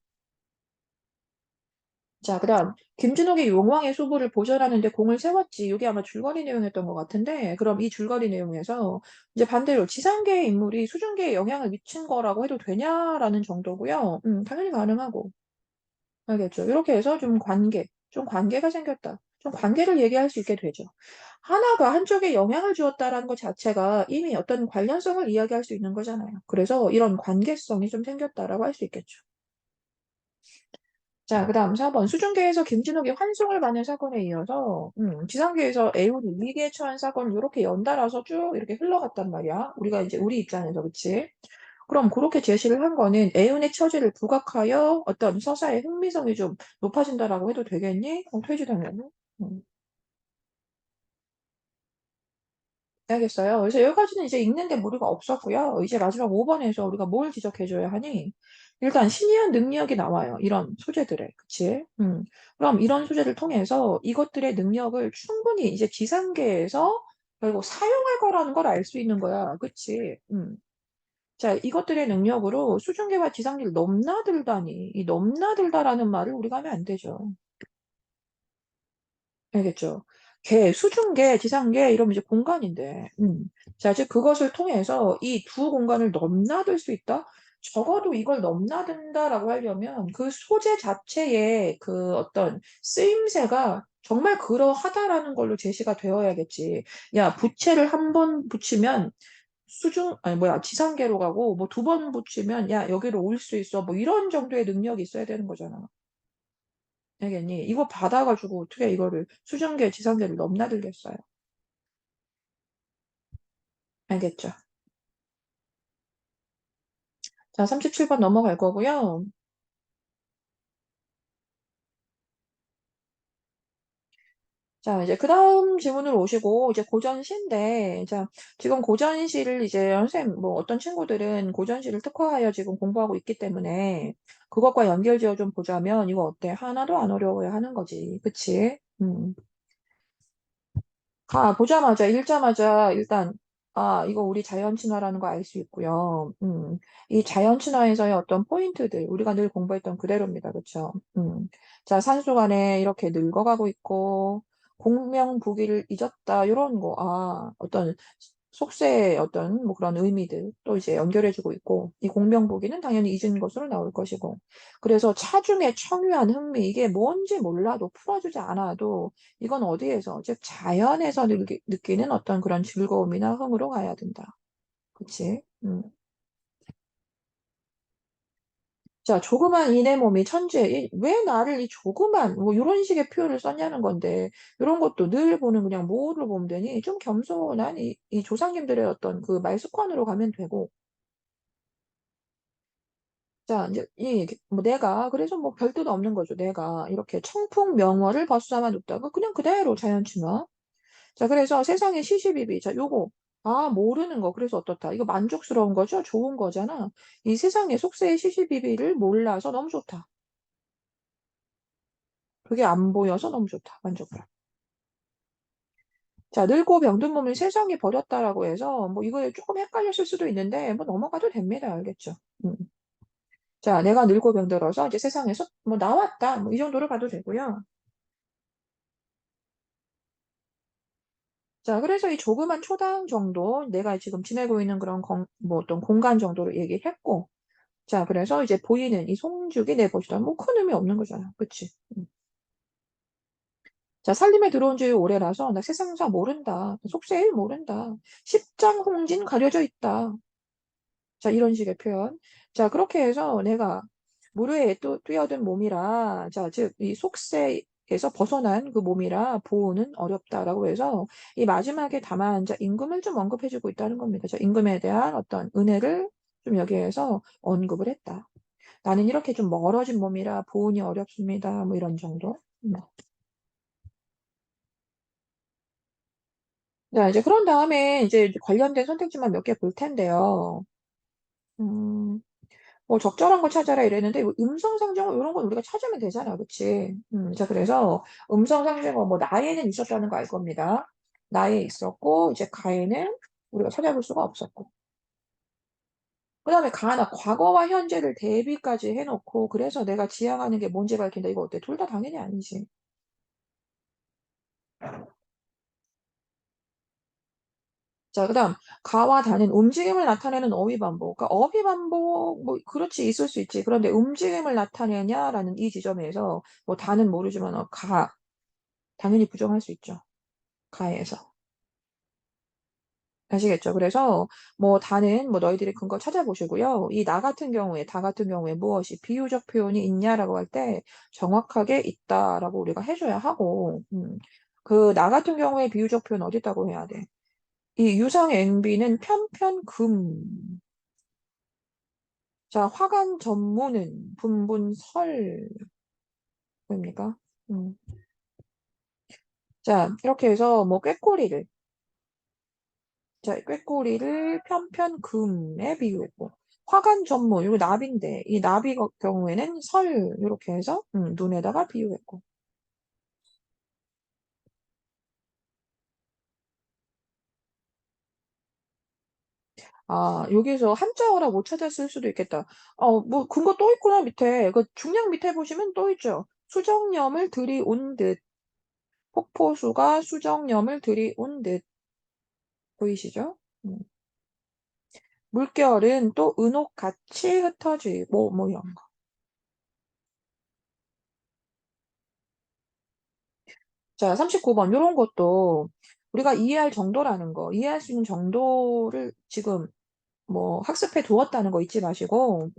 자, 그다음 김준옥이 용왕의 수부를 보전하는데 공을 세웠지. 이게 아마 줄거리 내용이었던 것 같은데, 그럼 이 줄거리 내용에서 이제 반대로 지상계의 인물이 수중계에 영향을 미친 거라고 해도 되냐라는 정도고요. 당연히 가능하고. 알겠죠? 이렇게 해서 좀 관계가 생겼다. 좀 관계를 얘기할 수 있게 되죠. 하나가 한쪽에 영향을 주었다라는 것 자체가 이미 어떤 관련성을 이야기할 수 있는 거잖아요. 그래서 이런 관계성이 좀 생겼다라고 할 수 있겠죠. 자, 그 다음 4번. 수중계에서 김진욱이 환송을 받는 사건에 이어서, 지상계에서 애운이 위기에 처한 사건을 이렇게 연달아서 쭉 이렇게 흘러갔단 말이야. 우리가 이제 우리 입장에서, 그치? 그럼 그렇게 제시를 한 거는 애운의 처지를 부각하여 어떤 서사의 흥미성이 좀 높아진다라고 해도 되겠니? 퇴지되면. 음. 알겠어요. 그래서 여기까지는 이제 읽는데 무리가 없었고요. 이제 마지막 5번에서 우리가 뭘 지적해줘야 하니? 일단 신이한 능력이 나와요. 이런 소재들에. 그치? 그럼 이런 소재를 통해서 이것들의 능력을 충분히 이제 지상계에서 결국 사용할 거라는 걸 알 수 있는 거야. 그치? 자, 이것들의 능력으로 수중계와 지상계를 넘나들다니. 이 넘나들다라는 말을 우리가 하면 안 되죠. 알겠죠? 수중계, 지상계, 이러면 이제 공간인데, 자, 즉, 그것을 통해서 이 두 공간을 넘나들 수 있다? 적어도 이걸 넘나든다라고 하려면 그 소재 자체의 그 어떤 쓰임새가 정말 그러하다라는 걸로 제시가 되어야겠지. 야, 부채를 한 번 붙이면 아니, 뭐야, 지상계로 가고, 뭐 두 번 붙이면, 야, 여기로 올 수 있어. 뭐 이런 정도의 능력이 있어야 되는 거잖아. 알겠니? 이거 받아가지고 어떻게 이거를 수증계, 지상계를 넘나들겠어요? 알겠죠? 자, 37번 넘어갈 거고요. 자, 이제 그 다음 질문으로 오시고, 이제 고전시인데, 자, 지금 고전시를 이제 선생님, 뭐 어떤 친구들은 고전시를 특화하여 지금 공부하고 있기 때문에 그것과 연결지어 좀 보자면 이거 어때? 하나도 안 어려워야 하는 거지. 그치? 보자마자, 읽자마자 일단 아, 이거 우리 자연 친화라는 거 알 수 있고요. 이 자연 친화에서의 어떤 포인트들, 우리가 늘 공부했던 그대로입니다. 그쵸? 자, 산수 간에 이렇게 늙어가고 있고, 공명부기를 잊었다, 이런 거, 아, 어떤 속세의 어떤 뭐 그런 의미들 또 이제 연결해주고 있고, 이 공명부기는 당연히 잊은 것으로 나올 것이고, 그래서 차중에 청유한 흥미, 이게 뭔지 몰라도 풀어주지 않아도 이건 어디에서, 즉 자연에서 느끼는 어떤 그런 즐거움이나 흥으로 가야 된다. 그치? 자, 조그만 이내 몸이 천재. 왜 나를 이 조그만, 뭐, 이런 식의 표현을 썼냐는 건데, 이런 것도 늘 보는 그냥 뭐로 보면 되니, 좀 겸손한 이 조상님들의 어떤 그 말 습관으로 가면 되고, 자, 이제, 뭐 내가, 그래서 뭐 별뜻 없는 거죠. 내가 이렇게 청풍명월을 벗삼아 눕다가 그냥 그대로 자연친화. 자, 그래서 세상의 시시비비. 자, 요거. 아, 모르는 거. 그래서 어떻다. 이거 만족스러운 거죠? 좋은 거잖아. 이 세상의 속세의 시시비비를 몰라서 너무 좋다. 그게 안 보여서 너무 좋다. 만족감. 자, 늙고 병든 몸을 세상에 버렸다라고 해서 뭐 이거에 조금 헷갈렸을 수도 있는데 뭐 넘어가도 됩니다. 알겠죠? 음. 자, 내가 늙고 병들어서 이제 세상에서 뭐 나왔다. 뭐 이 정도로 가도 되고요. 자, 그래서 이 조그만 초당 정도 내가 지금 지내고 있는 그런 뭐 어떤 공간 정도로 얘기했고, 자, 그래서 이제 보이는 이 송죽이 내 것이다. 뭐 큰 의미 없는 거잖아. 그치? 자, 살림에 들어온 지 오래라서 나 세상사 모른다. 속세일 모른다. 십장홍진 가려져 있다. 자, 이런 식의 표현. 자, 그렇게 해서 내가 무르에 또 뛰어든 몸이라, 자, 즉, 이 속세에서 벗어난 그 몸이라 보호는 어렵다라고 해서 이 마지막에 다만, 자, 임금을 좀 언급해주고 있다는 겁니다. 자, 임금에 대한 어떤 은혜를 좀 여기에서 언급을 했다. 나는 이렇게 좀 멀어진 몸이라 보온이 어렵습니다. 뭐 이런 정도. 자, 이제 그런 다음에 이제 관련된 선택지만 몇 개 볼 텐데요. 음, 뭐 적절한 거 찾아라 이랬는데 뭐 음성 상정어 이런 건 우리가 찾으면 되잖아, 그치? 자, 그래서 음성 상정어 뭐 나에는 있었다는 거 알 겁니다. 나에 있었고 이제 가에는 우리가 찾아볼 수가 없었고. 그다음에 가나 과거와 현재를 대비까지 해놓고 그래서 내가 지향하는 게 뭔지 밝힌다. 이거 어때? 둘 다 당연히 아니지. 자, 그다음 가와 다는 움직임을 나타내는 어휘 반복. 그러니까 어휘 반복 뭐 그렇지 있을 수 있지. 그런데 움직임을 나타내냐라는 이 지점에서 뭐 다는 모르지만 가 당연히 부정할 수 있죠. 가에서. 아시겠죠? 그래서 뭐 다는 뭐 너희들이 근거 찾아보시고요. 이 나 같은 경우에 다 같은 경우에 무엇이 비유적 표현이 있냐라고 할 때 정확하게 있다라고 우리가 해줘야 하고 그 나 같은 경우에 비유적 표현 어디 있다고 해야 돼? 이 유상 앵비는 편편금. 자, 화간 전무는 분분설입니까? 음. 자, 이렇게 해서 뭐 꾀꼬리를 자, 꾀꼬리를 편편금에 비유했고 화관 전무 이거 나비인데 이 나비 경우에는 설 이렇게 해서 눈에다가 비유했고 아 여기서 한자어라 못 찾았을 수도 있겠다. 뭐 근거 또 있구나 밑에 그 중량 밑에 보시면 또 있죠. 수정염을 들이온 듯 폭포수가 수정염을 들이온 듯 보이시죠? 물결은 또 은옥같이 흩어지고 뭐 이런 거. 자, 39번 이런 것도 우리가 이해할 정도라는 거, 이해할 수 있는 정도를 지금 뭐 학습해 두었다는 거 잊지 마시고,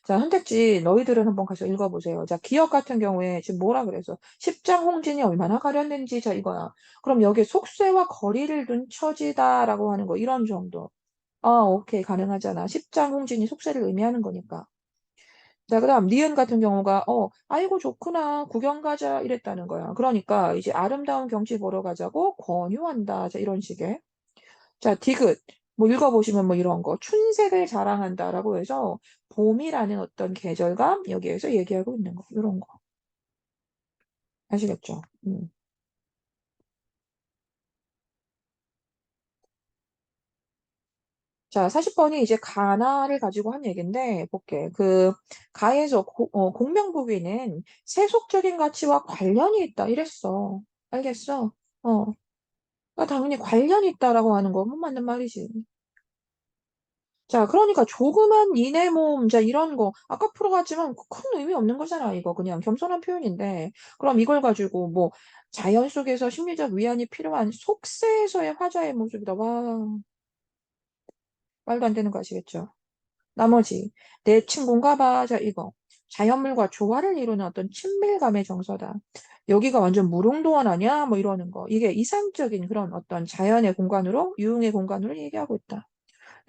자, 선택지 너희들은 한번 가서 읽어보세요. 자, 기억 같은 경우에 지금 뭐라 그래서 십장 홍진이 얼마나 가렸는지 자 이거야. 그럼 여기에 속세와 거리를 둔 처지다라고 하는 거 이런 정도. 아, 오케이 가능하잖아. 십장 홍진이 속세를 의미하는 거니까. 자, 그다음 니은 같은 경우가 아이고 좋구나 구경 가자 이랬다는 거야. 그러니까 이제 아름다운 경치 보러 가자고 권유한다. 자, 이런 식의. 자, 디귿 뭐 읽어보시면 뭐 이런 거 춘색을 자랑한다라고 해서 봄이라는 어떤 계절감 여기에서 얘기하고 있는 거 이런 거 아시겠죠? 자, 40번이 이제 가나를 가지고 한 얘기인데, 볼게. 그, 가에서 공명부귀는 세속적인 가치와 관련이 있다. 이랬어. 알겠어? 어. 그러니까 당연히 관련이 있다라고 하는 거, 못 맞는 말이지. 자, 그러니까 조그만 이내 모음, 자, 이런 거, 아까 풀어갔지만 큰 의미 없는 거잖아, 이거. 그냥 겸손한 표현인데. 그럼 이걸 가지고 뭐, 자연 속에서 심리적 위안이 필요한 속세에서의 화자의 모습이다. 와, 말도 안 되는 거 아시겠죠? 나머지, 내 친구인가 봐. 자, 이거. 자연물과 조화를 이루는 어떤 친밀감의 정서다. 여기가 완전 무릉도원 아니야? 뭐 이러는 거. 이게 이상적인 그런 어떤 자연의 공간으로, 유흥의 공간으로 얘기하고 있다.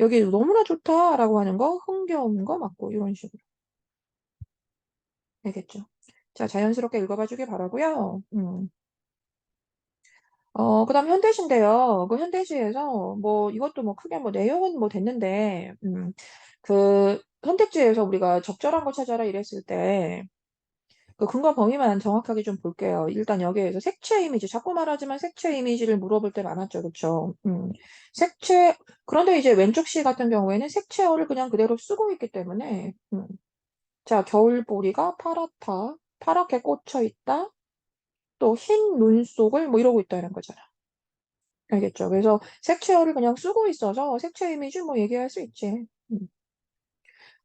여기 너무나 좋다라고 하는 거, 흥겨운 거 맞고, 이런 식으로. 알겠죠? 자, 자연스럽게 읽어봐 주길 바라고요. 그다음 현대시인데요. 그 현대시에서 뭐 이것도 뭐 크게 뭐 내용은 뭐 됐는데, 그 선택지에서 우리가 적절한 걸 찾아라 이랬을 때, 그 근거 범위만 정확하게 좀 볼게요. 일단 여기에서 색채 이미지, 자꾸 말하지만 색채 이미지를 물어볼 때 많았죠. 그쵸? 색채, 그런데 이제 왼쪽 시 같은 경우에는 색채어를 그냥 그대로 쓰고 있기 때문에, 자, 겨울보리가 파랗다. 파랗게 꽂혀 있다. 또 흰 눈 속을 뭐 이러고 있다는 거잖아. 알겠죠? 그래서 색채어를 그냥 쓰고 있어서 색채 이미지 뭐 얘기할 수 있지.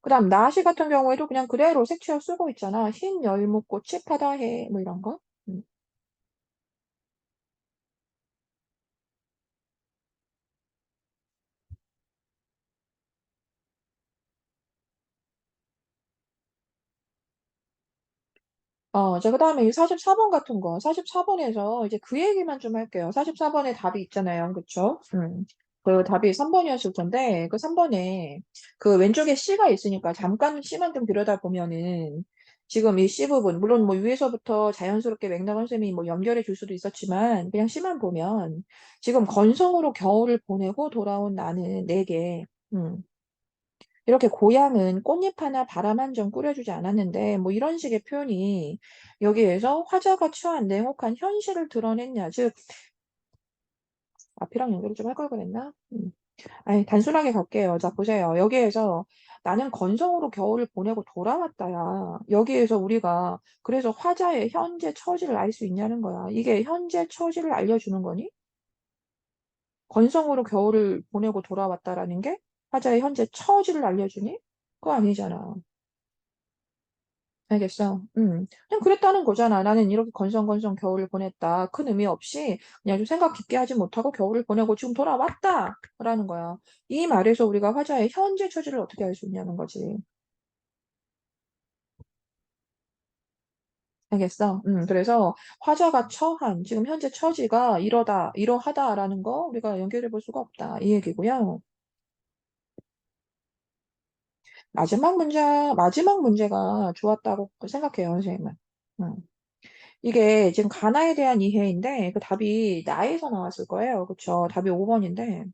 그다음 나시 같은 경우에도 그냥 그대로 색채어 쓰고 있잖아. 흰 열무꽃이 파다해 뭐 이런 거. 음. 자, 그다음에 이 44번 같은 거. 44번에서 이제 그 얘기만 좀 할게요. 44번에 답이 있잖아요. 그쵸? 그 답이 3번이었을 텐데, 그 3번에 그 왼쪽에 C가 있으니까 잠깐 C만 좀 들여다보면은 지금 이 C 부분, 물론 뭐 위에서부터 자연스럽게 맥락원 쌤이 뭐 연결해 줄 수도 있었지만, 그냥 C만 보면 지금 건성으로 겨울을 보내고 돌아온 나는 내게, 이렇게 고향은 꽃잎 하나 바람 한 점 꾸려주지 않았는데 뭐 이런 식의 표현이 여기에서 화자가 처한 냉혹한 현실을 드러냈냐 즉 앞이랑 연결을 좀 할 걸 그랬나? 아니 단순하게 갈게요. 자 보세요. 여기에서 나는 건성으로 겨울을 보내고 돌아왔다야. 여기에서 우리가 그래서 화자의 현재 처지를 알 수 있냐는 거야. 이게 현재 처지를 알려주는 거니? 건성으로 겨울을 보내고 돌아왔다라는 게 화자의 현재 처지를 알려주니? 그거 아니잖아. 알겠어. 그냥 그랬다는 거잖아. 나는 이렇게 건성건성 겨울을 보냈다. 큰 의미 없이 그냥 좀 생각 깊게 하지 못하고 겨울을 보내고 지금 돌아왔다. 라는 거야. 이 말에서 우리가 화자의 현재 처지를 어떻게 알 수 있냐는 거지. 알겠어. 그래서 화자가 처한, 지금 현재 처지가 이러다, 이러하다라는 거 우리가 연결해 볼 수가 없다. 이 얘기고요. 마지막 문제가 좋았다고 생각해요, 선생님은. 음. 이게 지금 가나에 대한 이해인데 그 답이 나에서 나왔을 거예요. 그쵸? 답이 5번인데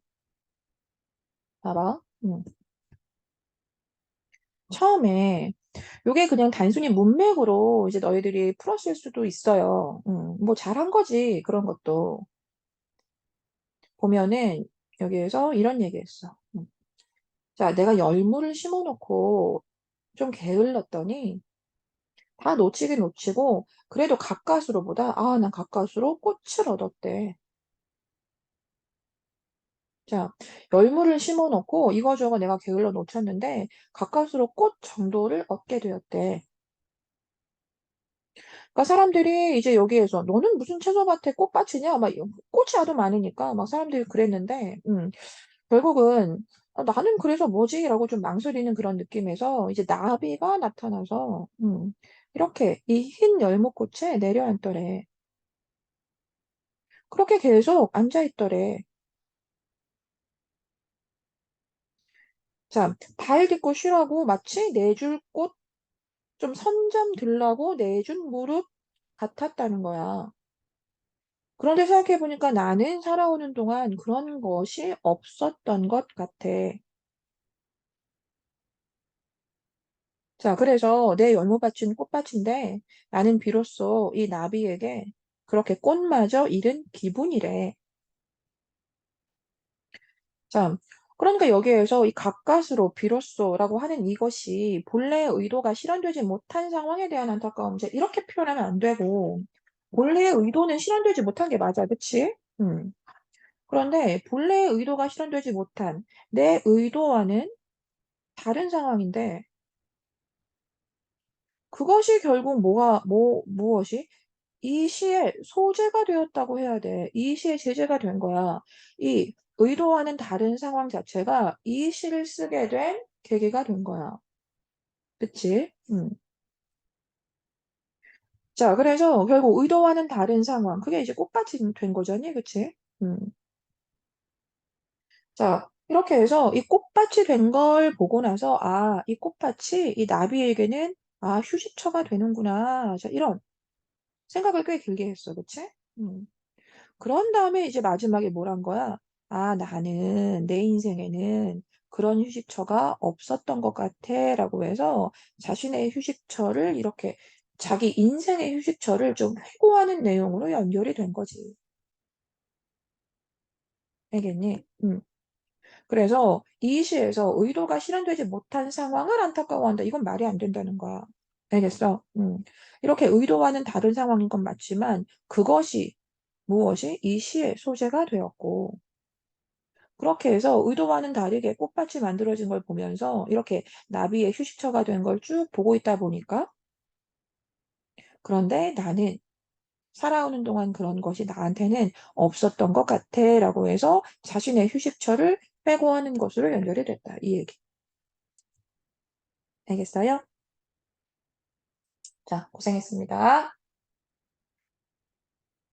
봐봐. 처음에 요게 그냥 단순히 문맥으로 이제 너희들이 풀었을 수도 있어요. 뭐 잘한 거지 그런 것도 보면은 여기에서 이런 얘기했어. 자, 내가 열무를 심어놓고 좀 게을렀더니 다 놓치긴 놓치고 그래도 가까스로 보다 난 가까스로 꽃을 얻었대. 자, 열무를 심어 놓고 이거저거 내가 게을러 놓쳤는데 가까스로 꽃 정도를 얻게 되었대. 그러니까 사람들이 이제 여기에서 너는 무슨 채소밭에 꽃밭이냐? 막 꽃이 하도 많으니까 막 사람들이 그랬는데, 결국은 나는 그래서 뭐지? 라고 좀 망설이는 그런 느낌에서 이제 나비가 나타나서, 이렇게 이 흰 열무꽃에 내려앉더래. 그렇게 계속 앉아있더래. 자, 발 딛고 쉬라고 마치 내줄 꽃 좀 선잠 들라고 내준 무릎 같았다는 거야. 그런데 생각해보니까 나는 살아오는 동안 그런 것이 없었던 것 같아. 자, 그래서 내 열무밭은 꽃밭인데 나는 비로소 이 나비에게 그렇게 꽃마저 잃은 기분이래. 자, 그러니까 여기에서 이 가까스로 비로소라고 하는 이것이 본래의 의도가 실현되지 못한 상황에 대한 안타까움. 이제 이렇게 표현하면 안 되고 본래의 의도는 실현되지 못한 게 맞아. 그치? 그런데 본래의 의도가 실현되지 못한 내 의도와는 다른 상황인데 그것이 결국 무엇이? 이 시의 소재가 되었다고 해야 돼. 이 시의 제재가 된 거야. 이 의도와는 다른 상황 자체가 이 시를 쓰게 된 계기가 된 거야. 그치? 자, 그래서 결국 의도와는 다른 상황. 그게 이제 꽃밭이 된 거잖니? 그치? 음. 자, 이렇게 해서 이 꽃밭이 된 걸 보고 나서, 아, 이 꽃밭이 이 나비에게는, 아, 휴식처가 되는구나. 자, 이런 생각을 꽤 길게 했어. 그치? 음. 그런 다음에 이제 마지막에 뭘 한 거야? 아, 나는 내 인생에는 그런 휴식처가 없었던 것 같아. 라고 해서 자신의 휴식처를 이렇게 자기 인생의 휴식처를 좀 회고하는 내용으로 연결이 된 거지. 알겠니? 그래서 이 시에서 의도가 실현되지 못한 상황을 안타까워한다. 이건 말이 안 된다는 거야. 알겠어? 이렇게 의도와는 다른 상황인 건 맞지만 그것이 무엇이 이 시의 소재가 되었고 그렇게 해서 의도와는 다르게 꽃밭이 만들어진 걸 보면서 이렇게 나비의 휴식처가 된 걸 쭉 보고 있다 보니까 그런데 나는 살아오는 동안 그런 것이 나한테는 없었던 것 같아 라고 해서 자신의 휴식처를 회고하는 것으로 연결이 됐다. 이 얘기. 알겠어요? 자, 고생했습니다.